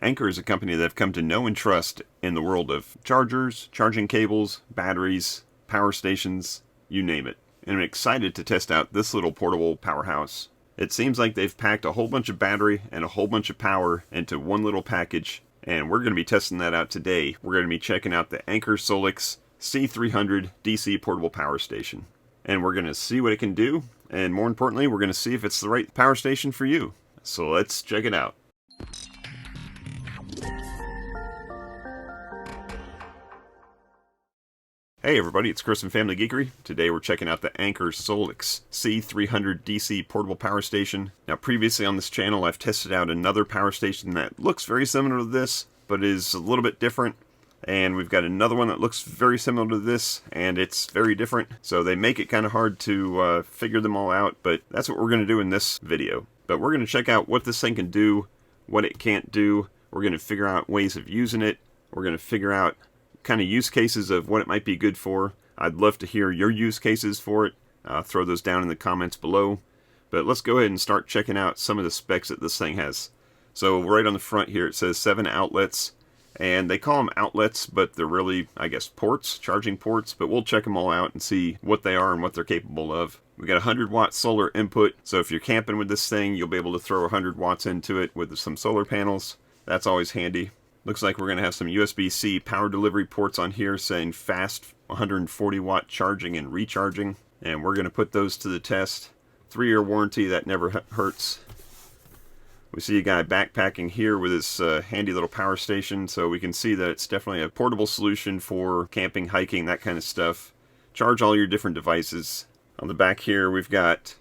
Anker is a company that I've come to know and trust in the world of chargers, charging cables, batteries, power stations, you name it. And I'm excited to test out this little portable powerhouse. It seems like they've packed a whole bunch of battery and a whole bunch of power into one little package, and we're going to be testing that out today. We're going to be checking out the Anker Solix C300 DC portable power station. And we're going to see what it can do, and more importantly, we're going to see if it's the right power station for you. So let's check it out. Hey everybody, it's Chris from Family Geekery. Today we're checking out the Anker Solix C300 DC portable power station. Now previously on this channel I've tested out another power station that looks very similar to this, but is a little bit different. And we've got another one that looks very similar to this, and it's very different. So they make it kind of hard to figure them all out, but that's what we're going to do in this video. But we're going to check out what this thing can do, what it can't do. We're going to figure out ways of using it. We're going to figure out kind of use cases of what it might be good for. I'd love to hear your use cases for it. Throw those down in the comments below. But let's go ahead and start checking out some of the specs that this thing has. So right on the front here it says 7 outlets. And they call them outlets, but they're really, I guess, ports, charging ports. But we'll check them all out and see what they are and what they're capable of. We got 100 watt solar input. So if you're camping with this thing, you'll be able to throw 100 watts into it with some solar panels. That's always handy. Looks like we're going to have some USB-C power delivery ports on here saying fast 140 watt charging and recharging. And we're going to put those to the test. 3-year warranty, that never hurts. We see a guy backpacking here with his handy little power station, so we can see that it's definitely a portable solution for camping, hiking, that kind of stuff. Charge all your different devices. On the back here we've got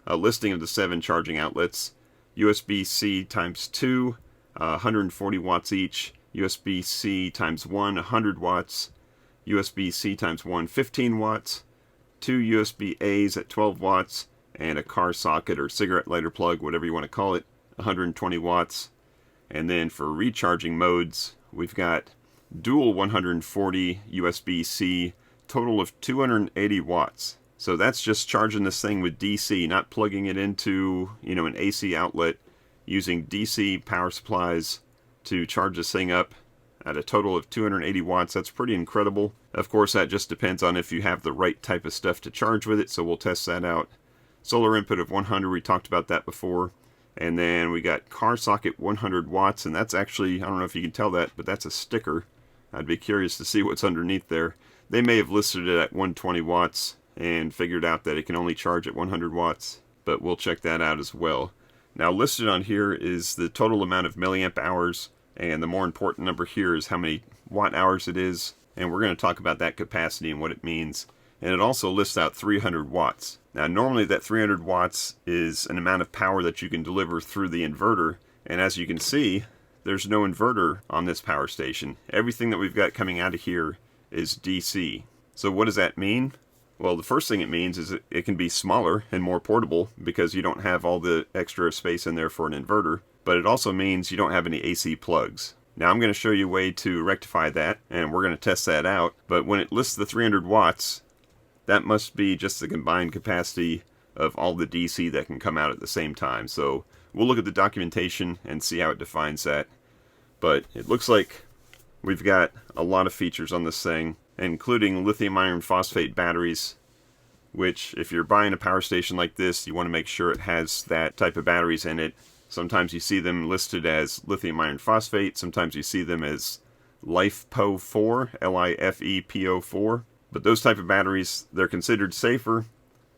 a listing of the 7 charging outlets. USB-C times 2. 140 watts each, USB-C times 1, 100 watts, USB-C times 1, 15 watts, 2 USB-A's at 12 watts, and a car socket or cigarette lighter plug, whatever you want to call it, 120 watts. And then for recharging modes, we've got dual 140 USB-C, total of 280 watts. So that's just charging this thing with DC, not plugging it into, an AC outlet. Using DC power supplies to charge this thing up at a total of 280 watts. That's pretty incredible. Of course, that just depends on if you have the right type of stuff to charge with it, so we'll test that out. Solar input of 100, we talked about that before. And then we got car socket 100 watts, and that's actually, I don't know if you can tell that, but that's a sticker. I'd be curious to see what's underneath there. They may have listed it at 120 watts and figured out that it can only charge at 100 watts, but we'll check that out as well. Now listed on here is the total amount of milliamp hours, and the more important number here is how many watt hours it is, and we're going to talk about that capacity and what it means. And it also lists out 300 watts. Now normally that 300 watts is an amount of power that you can deliver through the inverter, and as you can see, there's no inverter on this power station. Everything that we've got coming out of here is DC. So what does that mean? Well, the first thing it means is it can be smaller and more portable because you don't have all the extra space in there for an inverter. But it also means you don't have any AC plugs. Now I'm going to show you a way to rectify that, and we're going to test that out. But when it lists the 300 watts, that must be just the combined capacity of all the DC that can come out at the same time. So we'll look at the documentation and see how it defines that. But it looks like we've got a lot of features on this thing, including lithium iron phosphate batteries, which if you're buying a power station like this, you want to make sure it has that type of batteries in it. Sometimes you see them listed as lithium iron phosphate, sometimes you see them as LiFePO4, LiFePO4. But those type of batteries, they're considered safer,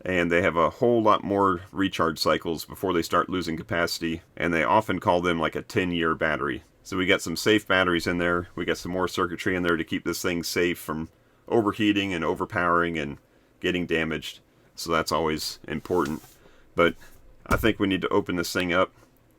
and they have a whole lot more recharge cycles before they start losing capacity, and they often call them like a 10-year battery. So we got some safe batteries in there. We got some more circuitry in there to keep this thing safe from overheating and overpowering and getting damaged. So that's always important. But I think we need to open this thing up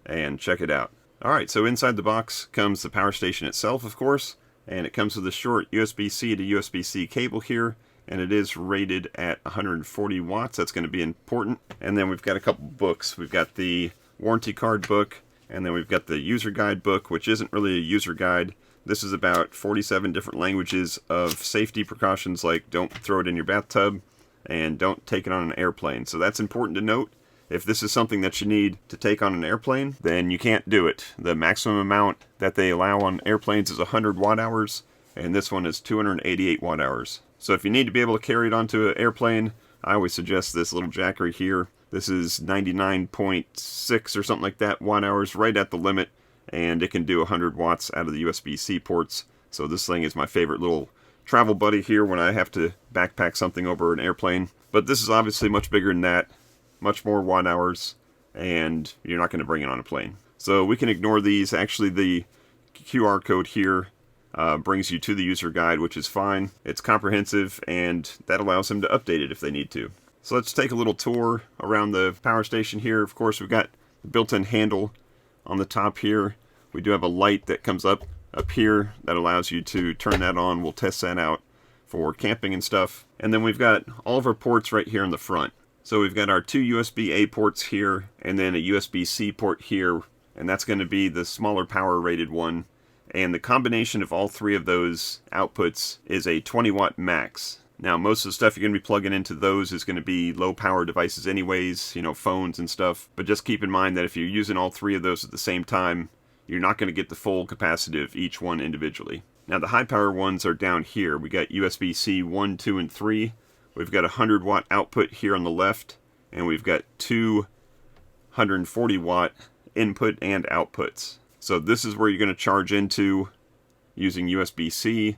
and check it out. Alright, so inside the box comes the power station itself, of course. And it comes with a short USB-C to USB-C cable here. And it is rated at 140 watts. That's going to be important. And then we've got a couple books. We've got the warranty card book. And then we've got the user guide book, which isn't really a user guide. This is about 47 different languages of safety precautions, like don't throw it in your bathtub and don't take it on an airplane. So that's important to note. if this is something that you need to take on an airplane, then you can't do it. The maximum amount that they allow on airplanes is 100 watt hours, and this one is 288 watt hours. So if you need to be able to carry it onto an airplane, I always suggest this little jackery here. This is 99.6 or something like that watt hours, right at the limit, and it can do 100 watts out of the USB-C ports. So this thing is my favorite little travel buddy here when I have to backpack something over an airplane. But this is obviously much bigger than that, much more watt hours, and you're not going to bring it on a plane. So we can ignore these. Actually, the QR code here brings you to the user guide, which is fine. It's comprehensive, and that allows them to update it if they need to. So let's take a little tour around the power station here. Of course, we've got the built-in handle on the top here. We do have a light that comes up here that allows you to turn that on. We'll test that out for camping and stuff. And then we've got all of our ports right here in the front. So we've got our two USB-A ports here, and then a USB-C port here, and that's going to be the smaller power rated one. And the combination of all three of those outputs is a 20 watt max. Now, most of the stuff you're going to be plugging into those is going to be low power devices anyways, phones and stuff. But just keep in mind that if you're using all three of those at the same time, you're not going to get the full capacity of each one individually. Now, the high power ones are down here. We got USB-C 1, 2, and 3. We've got a 100 watt output here on the left, and we've got two 140 watt input and outputs. So this is where you're going to charge into using USB-C,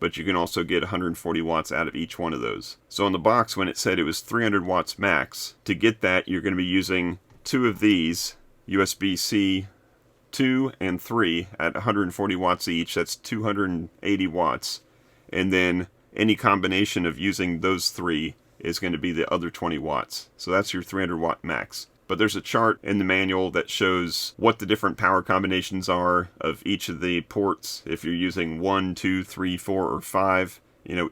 but you can also get 140 watts out of each one of those. So on the box, when it said it was 300 watts max, to get that, you're going to be using two of these, USB-C 2 and 3 at 140 watts each. That's 280 watts. And then any combination of using those three is going to be the other 20 watts. So that's your 300 watt max. But there's a chart in the manual that shows what the different power combinations are of each of the ports. If you're using 1, 2, 3, 4, or 5,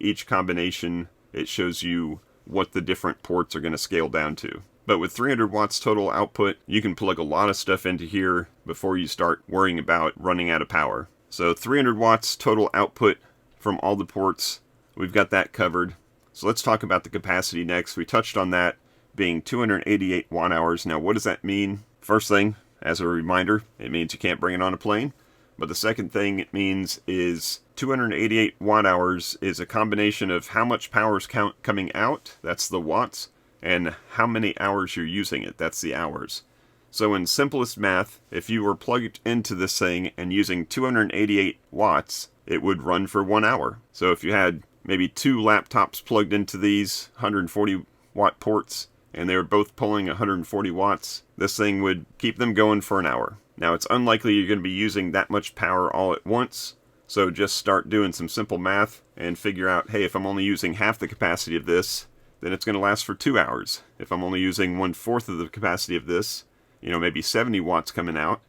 each combination, it shows you what the different ports are going to scale down to. But with 300 watts total output, you can plug a lot of stuff into here before you start worrying about running out of power. So 300 watts total output from all the ports. We've got that covered. So let's talk about the capacity next. We touched on that being 288 watt hours. Now, what does that mean? First thing, as a reminder, it means you can't bring it on a plane. But the second thing it means is 288 watt hours is a combination of how much power is coming out, that's the watts, and how many hours you're using it, that's the hours. So in simplest math, if you were plugged into this thing and using 288 watts, it would run for 1 hour. So if you had maybe two laptops plugged into these 140 watt ports, and they were both pulling 140 watts, this thing would keep them going for an hour. Now, it's unlikely you're going to be using that much power all at once, so just start doing some simple math and figure out, hey, if I'm only using half the capacity of this, then it's going to last for 2 hours. If I'm only using 1/4 of the capacity of this, maybe 70 watts coming out,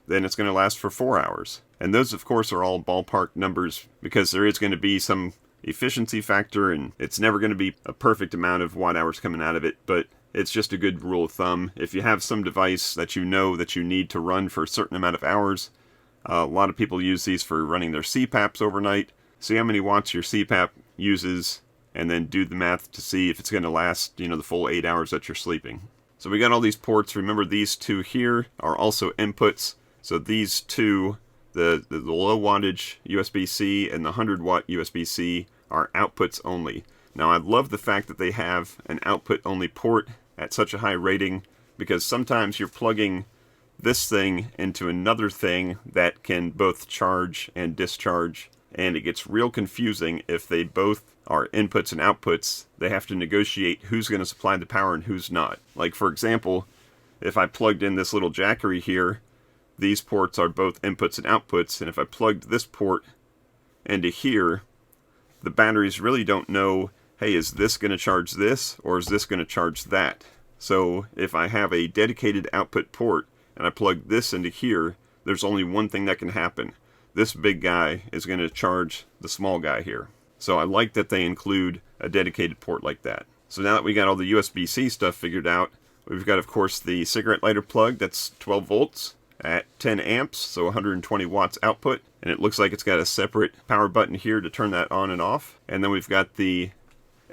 then it's going to last for 4 hours. And those, of course, are all ballpark numbers because there is going to be some efficiency factor, and it's never going to be a perfect amount of watt hours coming out of it, but it's just a good rule of thumb. If you have some device that you know that you need to run for a certain amount of hours, a lot of people use these for running their CPAPs overnight. See how many watts your CPAP uses, and then do the math to see if it's going to last, the full 8 hours that you're sleeping. So we got all these ports. Remember, these two here are also inputs. So these two, the low wattage USB-C and the 100 watt USB-C, are outputs only. Now, I love the fact that they have an output only port at such a high rating, because sometimes you're plugging this thing into another thing that can both charge and discharge, and it gets real confusing if they both are inputs and outputs. They have to negotiate who's going to supply the power and who's not. Like, for example, if I plugged in this little jackery here, these ports are both inputs and outputs, and if I plugged this port into here, the batteries really don't know, hey, is this going to charge this, or is this going to charge that? So if I have a dedicated output port, and I plug this into here, there's only one thing that can happen. This big guy is going to charge the small guy here. So I like that they include a dedicated port like that. So now that we got all the USB-C stuff figured out, we've got, of course, the cigarette lighter plug that's 12 volts at 10 amps, so 120 watts output. And it looks like it's got a separate power button here to turn that on and off. And then we've got the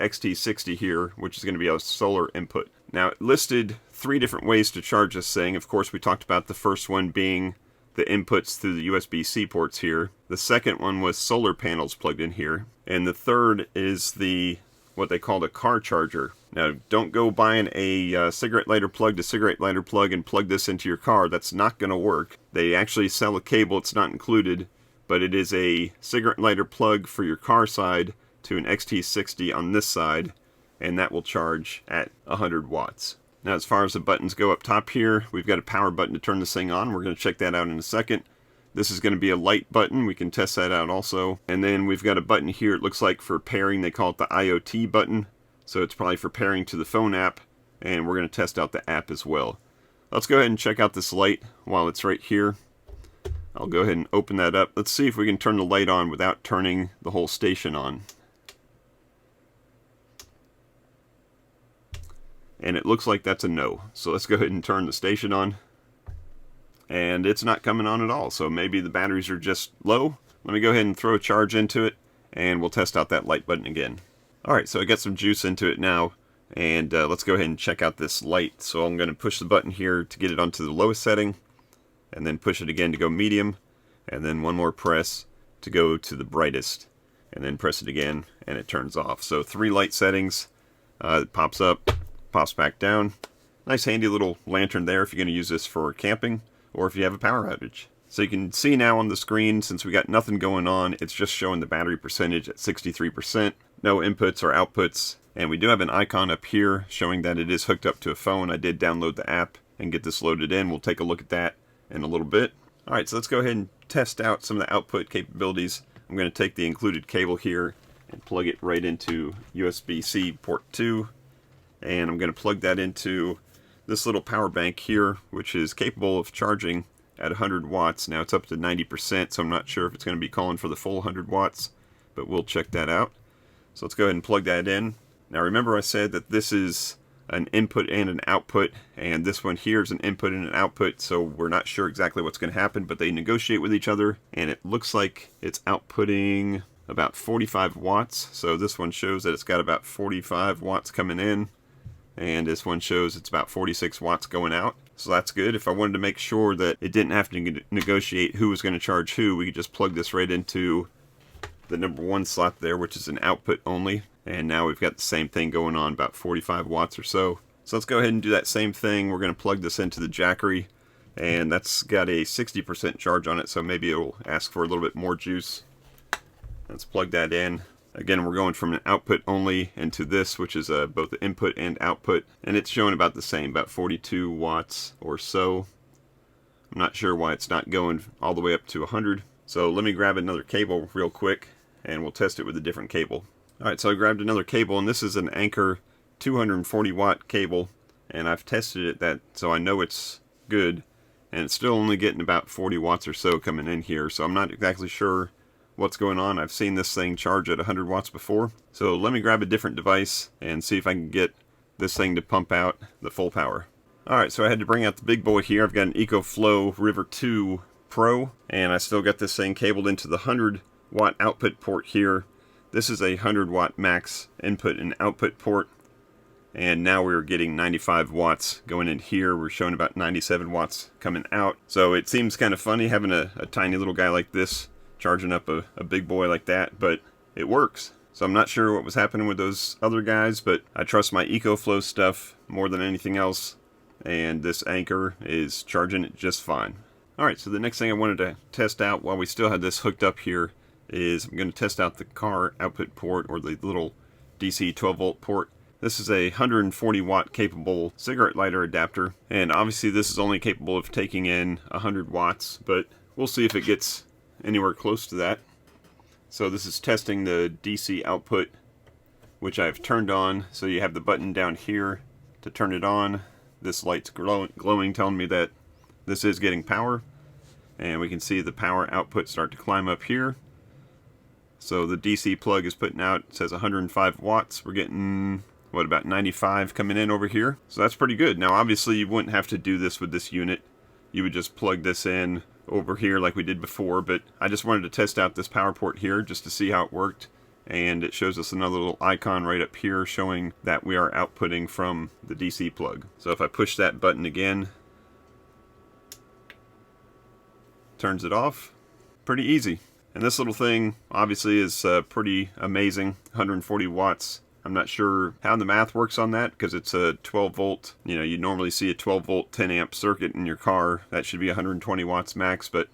XT60 here, which is going to be a solar input. Now, it listed three different ways to charge this thing. Of course, we talked about the first one being the inputs through the USB-C ports here. The second one was solar panels plugged in here. And the third is what they call a car charger. Now, don't go buying a cigarette lighter plug to cigarette lighter plug and plug this into your car. That's not going to work. They actually sell a cable. It's not included, but it is a cigarette lighter plug for your car side to an XT60 on this side, and that will charge at 100 watts. Now, as far as the buttons go up top here, we've got a power button to turn this thing on. We're going to check that out in a second. This is going to be a light button. We can test that out also. And then we've got a button here, it looks like for pairing. They call it the IoT button. So it's probably for pairing to the phone app. And we're going to test out the app as well. Let's go ahead and check out this light while it's right here. I'll go ahead and open that up. Let's see if we can turn the light on without turning the whole station on. And it looks like that's a no. So let's go ahead and turn the station on. And it's not coming on at all. So maybe the batteries are just low. Let me go ahead and throw a charge into it, and we'll test out that light button again. Alright, so I got some juice into it now. And let's go ahead and check out this light. So I'm going to push the button here to get it onto the lowest setting. And then push it again to go medium. And then one more press to go to the brightest. And then press it again, and it turns off. So 3 light settings. It pops up. Pops back down. Nice handy little lantern there if you're going to use this for camping or if you have a power outage. So you can see now on the screen, since we got nothing going on, it's just showing the battery percentage at 63%. No inputs or outputs. And we do have an icon up here showing that it is hooked up to a phone. I did download the app and get this loaded in. We'll take a look at that in a little bit. Alright, so let's go ahead and test out some of the output capabilities. I'm going to take the included cable here and plug it right into USB-C port 2. And I'm going to plug that into this little power bank here, which is capable of charging at 100 watts. Now it's up to 90%, so I'm not sure if it's going to be calling for the full 100 watts, but we'll check that out. So let's go ahead and plug that in. Now remember I said that this is an input and an output, and this one here is an input and an output, so we're not sure exactly what's going to happen, but they negotiate with each other, and it looks like it's outputting about 45 watts. So this one shows that it's got about 45 watts coming in. And this one shows it's about 46 watts going out. So that's good. If I wanted to make sure that it didn't have to negotiate who was going to charge who, we could just plug this right into the number 1 slot there, which is an output only. And now we've got the same thing going on, about 45 watts or so. So let's go ahead and do that same thing. We're going to plug this into the Geekery. And that's got a 60% charge on it, so maybe it'll ask for a little bit more juice. Let's plug that in. Again, we're going from an output only into this, which is both the input and output, and it's showing about the same, about 42 watts or so. I'm not sure why it's not going all the way up to 100. So let me grab another cable real quick, and we'll test it with a different cable. Alright, so I grabbed another cable, and this is an Anker 240 watt cable, and I've tested it so I know it's good, and it's still only getting about 40 watts or so coming in here, so I'm not exactly sure what's going on. I've seen this thing charge at 100 watts before. So let me grab a different device and see if I can get this thing to pump out the full power. Alright, so I had to bring out the big boy here. I've got an EcoFlow River 2 Pro, and I still got this thing cabled into the 100 watt output port here. This is a 100 watt max input and output port, and now we're getting 95 watts going in here. We're showing about 97 watts coming out. So it seems kind of funny having a tiny little guy like this charging up a big boy like that, but it works. So I'm not sure what was happening with those other guys, but I trust my EcoFlow stuff more than anything else, and this Anker is charging it just fine. Alright, so the next thing I wanted to test out while we still had this hooked up here is I'm going to test out the car output port, or the little DC 12 volt port. This is a 140 watt capable cigarette lighter adapter, and obviously this is only capable of taking in 100 watts, but we'll see if it gets anywhere close to that. So this is testing the DC output, which I've turned on. So you have the button down here to turn it on. This light's glowing, telling me that this is getting power, and we can see the power output start to climb up here. So the DC plug is putting out, it says 105 watts. We're getting, what, about 95 coming in over here. So that's pretty good. Now obviously you wouldn't have to do this with this unit. You would just plug this in over here like we did before, but I just wanted to test out this power port here just to see how it worked and it shows us another little icon right up here showing that we are outputting from the DC plug. So if I push that button again, turns it off. Pretty easy. And this little thing obviously is pretty amazing, 140 watts. I'm not sure how the math works on that because it's a 12 volt. You know, you normally see a 12 volt 10 amp circuit in your car. That should be 120 watts max, but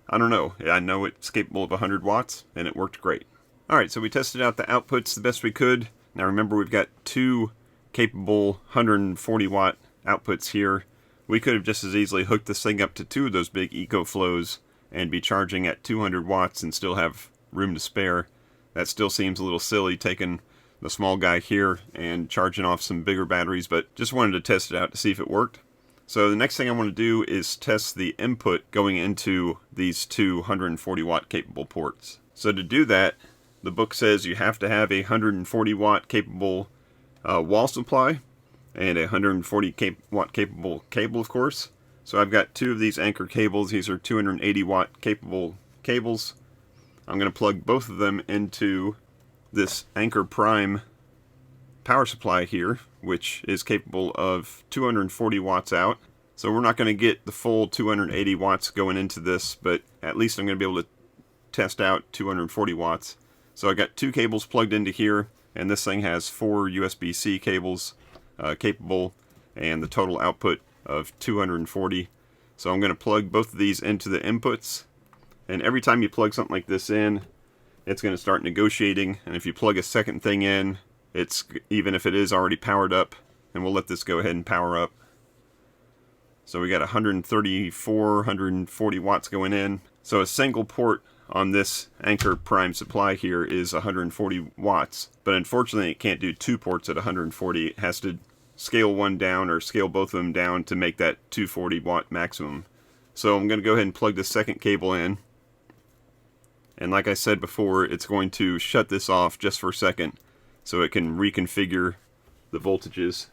I don't know. I know it's capable of 100 watts and it worked great. Alright, so we tested out the outputs the best we could. Now remember, we've got two capable 140 watt outputs here. We could have just as easily hooked this thing up to two of those big EcoFlows and be charging at 200 watts and still have room to spare. That still seems a little silly, taking the small guy here and charging off some bigger batteries, but just wanted to test it out to see if it worked. So the next thing I want to do is test the input going into these two 140 watt capable ports. So to do that, the book says you have to have a 140 watt capable wall supply and a 140 watt capable cable, of course. So I've got two of these Anker cables. These are 280 watt capable cables. I'm going to plug both of them into this Anker Prime power supply here, which is capable of 240 watts out. So we're not going to get the full 280 watts going into this, but at least I'm going to be able to test out 240 watts. So I got two cables plugged into here, and this thing has 4 USB-C cables capable, and the total output of 240. So I'm going to plug both of these into the inputs, and every time you plug something like this in, it's going to start negotiating. And if you plug a second thing in, it's, even if it is already powered up, and we'll let this go ahead and power up. So we got 134, 140 watts going in. So a single port on this Anker Prime supply here is 140 watts, but unfortunately it can't do two ports at 140. It has to scale one down or scale both of them down to make that 240 watt maximum. So I'm going to go ahead and plug the second cable in. And like I said before, it's going to shut this off just for a second so it can reconfigure the voltages.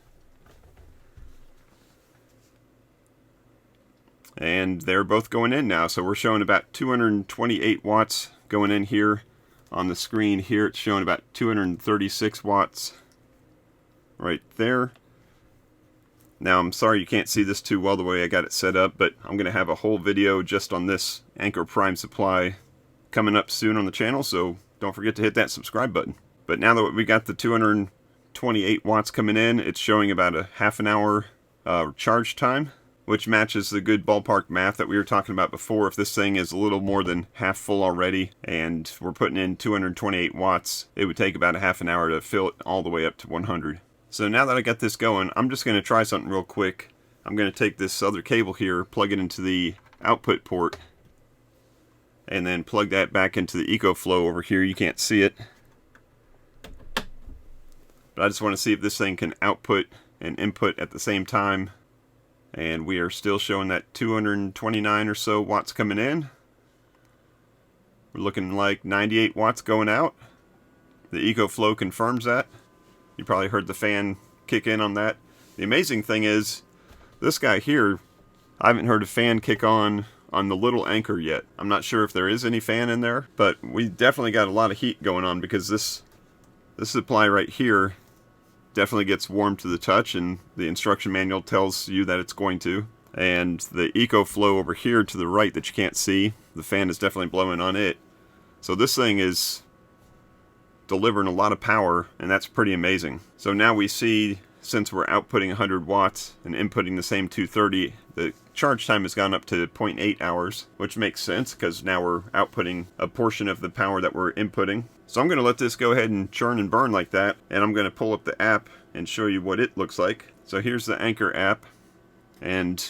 And they're both going in now, so we're showing about 228 watts going in here. On the screen here it's showing about 236 watts right there. Now I'm sorry you can't see this too well the way I got it set up, but I'm going to have a whole video just on this Anker Prime supply coming up soon on the channel, so don't forget to hit that subscribe button. But now that we got the 228 watts coming in, it's showing about a half an hour charge time, which matches the good ballpark math that we were talking about before. If this thing is a little more than half full already and we're putting in 228 watts, it would take about a half an hour to fill it all the way up to 100. So now that I got this going, I'm just going to try something real quick. I'm going to take this other cable here, plug it into the output port, and then plug that back into the EcoFlow over here. You can't see it, but I just want to see if this thing can output and input at the same time. And we are still showing that 229 or so watts coming in. We're looking like 98 watts going out. The EcoFlow confirms that. You probably heard the fan kick in on that. The amazing thing is, this guy here, I haven't heard a fan kick on the little Anker yet. I'm not sure if there is any fan in there, but we definitely got a lot of heat going on because this supply right here definitely gets warm to the touch, and the instruction manual tells you that it's going to. And the EcoFlow over here to the right that you can't see, the fan is definitely blowing on it. So this thing is delivering a lot of power, and that's pretty amazing. So now we see, since we're outputting 100 watts and inputting the same 230, the charge time has gone up to 0.8 hours, which makes sense because now we're outputting a portion of the power that we're inputting. So I'm going to let this go ahead and churn and burn like that, and I'm going to pull up the app and show you what it looks like. So here's the Anker app, and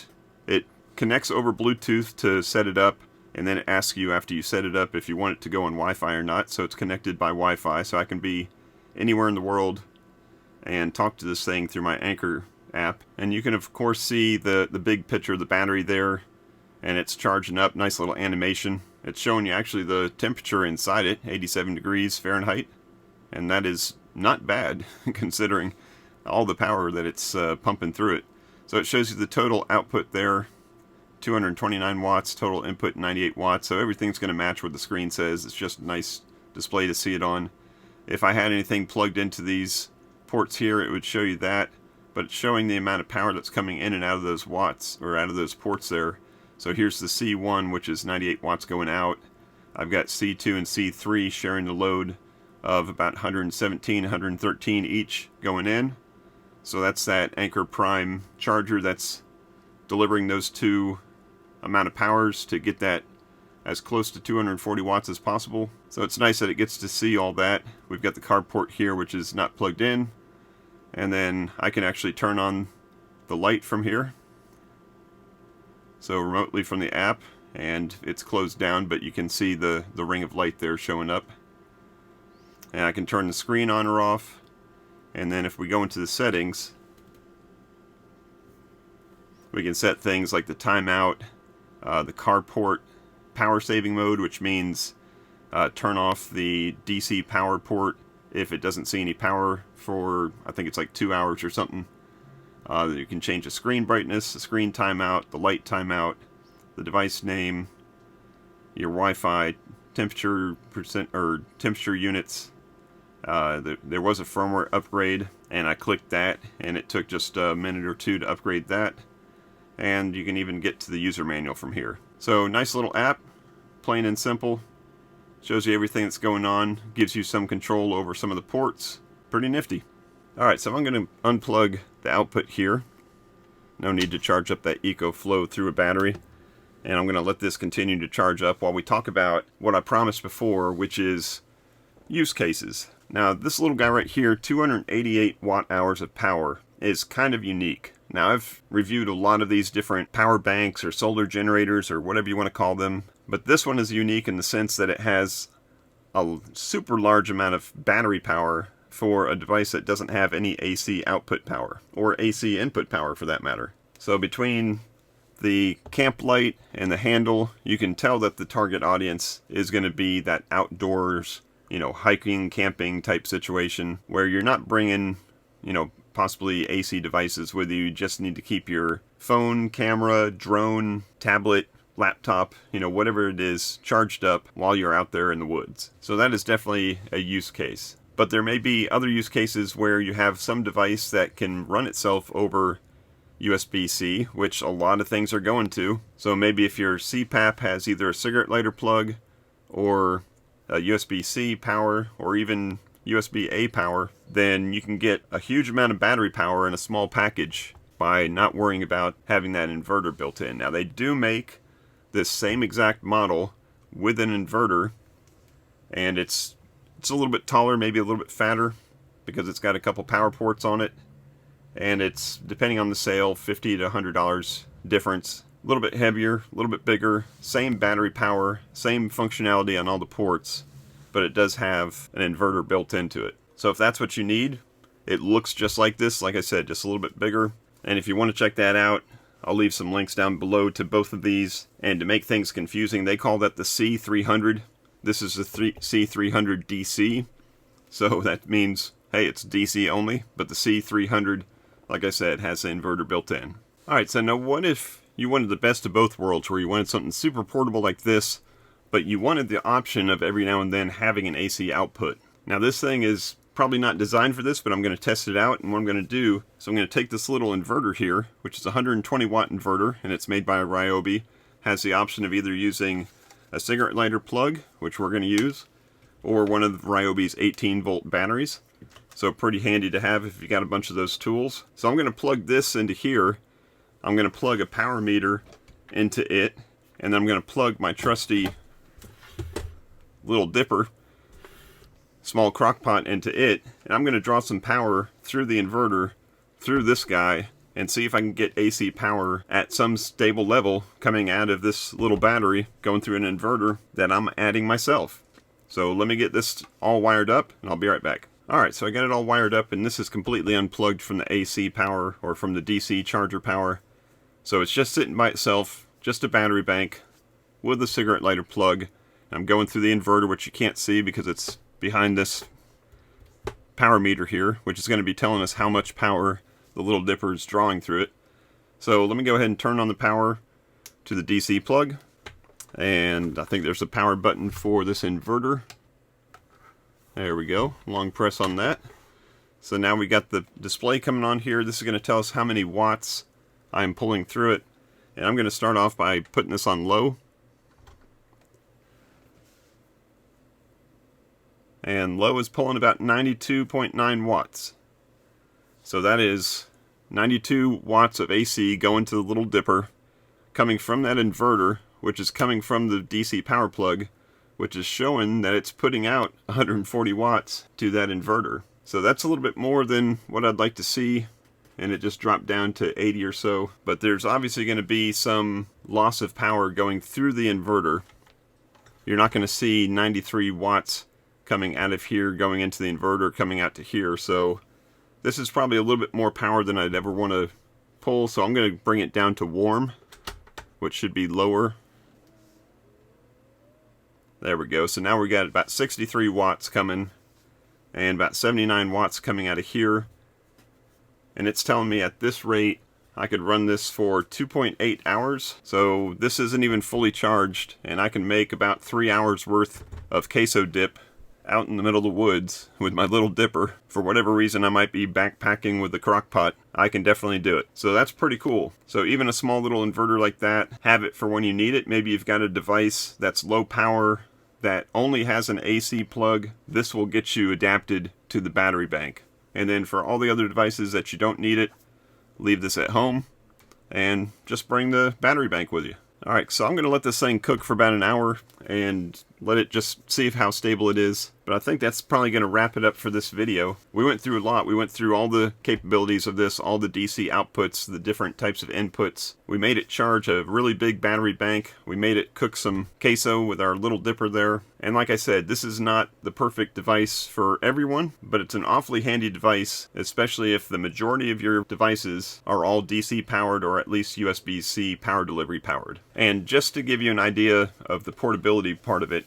it connects over Bluetooth to set it up, and then it asks you after you set it up if you want it to go on Wi-Fi or not. So it's connected by Wi-Fi, so I can be anywhere in the world and talk to this thing through my Anker app. And you can of course see the big picture of the battery there, and it's charging up. Nice little animation. It's showing you actually the temperature inside it, 87 degrees Fahrenheit, and that is not bad considering all the power that it's pumping through it. So it shows you the total output there, 229 watts, total input 98 watts, so everything's going to match what the screen says. It's just a nice display to see it on. If I had anything plugged into these ports here, it would show you that, but it's showing the amount of power that's coming in and out of those watts, or out of those ports there. So here's the C1, which is 98 watts going out. I've got C2 and C3 sharing the load of about 117, 113 each going in. So that's that Anker Prime charger that's delivering those two amount of powers to get that as close to 240 watts as possible. So it's nice that it gets to see all that. We've got the card port here, which is not plugged in, and then I can actually turn on the light from here, so remotely from the app, and it's closed down, but you can see the ring of light there showing up. And I can turn the screen on or off, and then if we go into the settings, we can set things like the timeout, the car port power saving mode, which means turn off the DC power port if it doesn't see any power for, I think it's like 2 hours or something. You can change the screen brightness, the screen timeout, the light timeout, the device name, your Wi-Fi temperature percent or temperature units. There was a firmware upgrade, and I clicked that, and it took just a minute or two to upgrade that. And you can even get to the user manual from here. So nice little app, plain and simple. Shows you everything that's going on, gives you some control over some of the ports. Pretty nifty. Alright, so I'm going to unplug the output here. No need to charge up that EcoFlow through a battery. And I'm going to let this continue to charge up while we talk about what I promised before, which is use cases. Now, this little guy right here, 288 watt hours of power, is kind of unique. Now, I've reviewed a lot of these different power banks or solar generators or whatever you want to call them, but this one is unique in the sense that it has a super large amount of battery power for a device that doesn't have any AC output power, or AC input power for that matter. So between the camp light and the handle, you can tell that the target audience is going to be that outdoors, hiking, camping type situation where you're not bringing, possibly AC devices with you. You just need to keep your phone, camera, drone, tablet, laptop, whatever it is, charged up while you're out there in the woods. So that is definitely a use case. But there may be other use cases where you have some device that can run itself over USB-C, which a lot of things are going to. So maybe if your CPAP has either a cigarette lighter plug or a USB-C power or even USB-A power, then you can get a huge amount of battery power in a small package by not worrying about having that inverter built in. Now, they do make this same exact model with an inverter, and it's a little bit taller, maybe a little bit fatter, because it's got a couple power ports on it, and it's, depending on the sale, $50 to $100 difference. A little bit heavier, a little bit bigger, same battery power, same functionality on all the ports, but it does have an inverter built into it. So if that's what you need, it looks just like this, like I said, just a little bit bigger. And if you want to check that out, I'll leave some links down below to both of these. And to make things confusing, they call that the C300. This is the C300 DC. So that means, hey, it's DC only, but the C300, like I said, has the inverter built in. Alright, so now what if you wanted the best of both worlds, where you wanted something super portable like this, but you wanted the option of every now and then having an AC output? Now this thing is probably not designed for this, but I'm going to test it out, and what I'm going to do is I'm going to take this little inverter here, which is a 120 watt inverter, and it's made by Ryobi. Has the option of either using a cigarette lighter plug, which we're going to use, or one of Ryobi's 18 volt batteries. So pretty handy to have if you got a bunch of those tools. So I'm going to plug this into here. I'm going to plug a power meter into it, and then I'm going to plug my trusty little dipper, small crock pot, into it, and I'm going to draw some power through the inverter, through this guy, and see if I can get AC power at some stable level coming out of this little battery going through an inverter that I'm adding myself. So let me get this all wired up, and I'll be right back. Alright, so I got it all wired up, and this is completely unplugged from the AC power or from the DC charger power. So it's just sitting by itself, just a battery bank with a cigarette lighter plug. I'm going through the inverter, which you can't see because it's behind this power meter here, which is going to be telling us how much power the little dipper is drawing through it. So let me go ahead and turn on the power to the DC plug. And I think there's a power button for this inverter. There we go, long press on that. So now we got the display coming on here. This is going to tell us how many watts I'm pulling through it. And I'm going to start off by putting this on low. And low is pulling about 92.9 watts. So that is 92 watts of AC going to the little dipper, coming from that inverter, which is coming from the DC power plug, which is showing that it's putting out 140 watts to that inverter. So that's a little bit more than what I'd like to see, and it just dropped down to 80 or so. But there's obviously going to be some loss of power going through the inverter. You're not going to see 93 watts coming out of here, going into the inverter, coming out to here. So this is probably a little bit more power than I'd ever want to pull. So I'm going to bring it down to warm, which should be lower. There we go. So now we got about 63 watts coming, and about 79 watts coming out of here. And it's telling me at this rate I could run this for 2.8 hours. So this isn't even fully charged, and I can make about 3 hours worth of queso dip out in the middle of the woods with my little dipper. For whatever reason I might be backpacking with the crock pot, I can definitely do it. So that's pretty cool. So even a small little inverter like that, have it for when you need it. Maybe you've got a device that's low power that only has an AC plug. This will get you adapted to the battery bank. And then for all the other devices that you don't need it, leave this at home and just bring the battery bank with you. Alright, so I'm going to let this thing cook for about an hour and let it just see how stable it is. But I think that's probably going to wrap it up for this video. We went through a lot. We went through all the capabilities of this, all the DC outputs, the different types of inputs. We made it charge a really big battery bank. We made it cook some queso with our little dipper there. And like I said, this is not the perfect device for everyone, but it's an awfully handy device, especially if the majority of your devices are all DC powered or at least USB-C power delivery powered. And just to give you an idea of the portability part of it,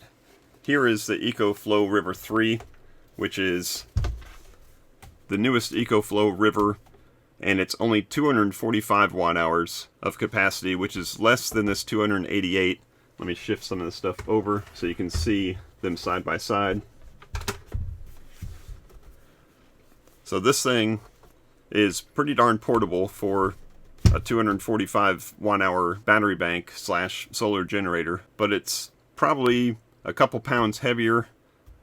here is the EcoFlow River 3, which is the newest EcoFlow River, and it's only 245 watt hours of capacity, which is less than this 288. Let me shift some of this stuff over so you can see them side by side. So this thing is pretty darn portable for a 245 watt hour battery bank slash solar generator, but it's probably a couple pounds heavier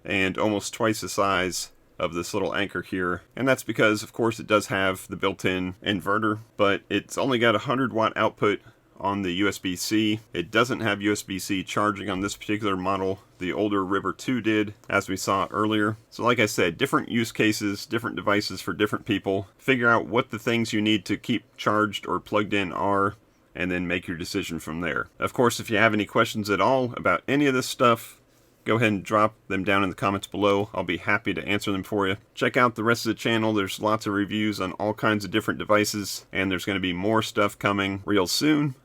and almost twice the size of this little Anker here. And that's because, of course, it does have the built-in inverter, but it's only got a 100 watt output on the USB-C. It doesn't have USB-C charging on this particular model. The older River 2 did, as we saw earlier. So like I said, different use cases, different devices for different people. Figure out what the things you need to keep charged or plugged in are, and then make your decision from there. Of course, if you have any questions at all about any of this stuff, go ahead and drop them down in the comments below. I'll be happy to answer them for you. Check out the rest of the channel. There's lots of reviews on all kinds of different devices, and there's going to be more stuff coming real soon.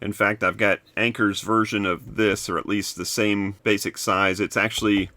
In fact, I've got Anker's version of this, or at least the same basic size. It's actually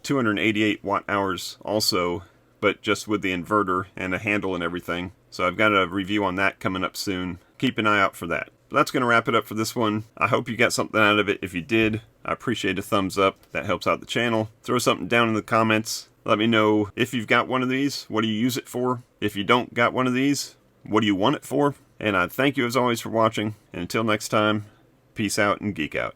288 watt hours also, but just with the inverter and a handle and everything. So I've got a review on that coming up soon. Keep an eye out for that. But that's going to wrap it up for this one. I hope you got something out of it. If you did, I appreciate a thumbs up. That helps out the channel. Throw something down in the comments. Let me know if you've got one of these. What do you use it for? If you don't got one of these, what do you want it for? And I thank you as always for watching. And until next time, peace out and geek out.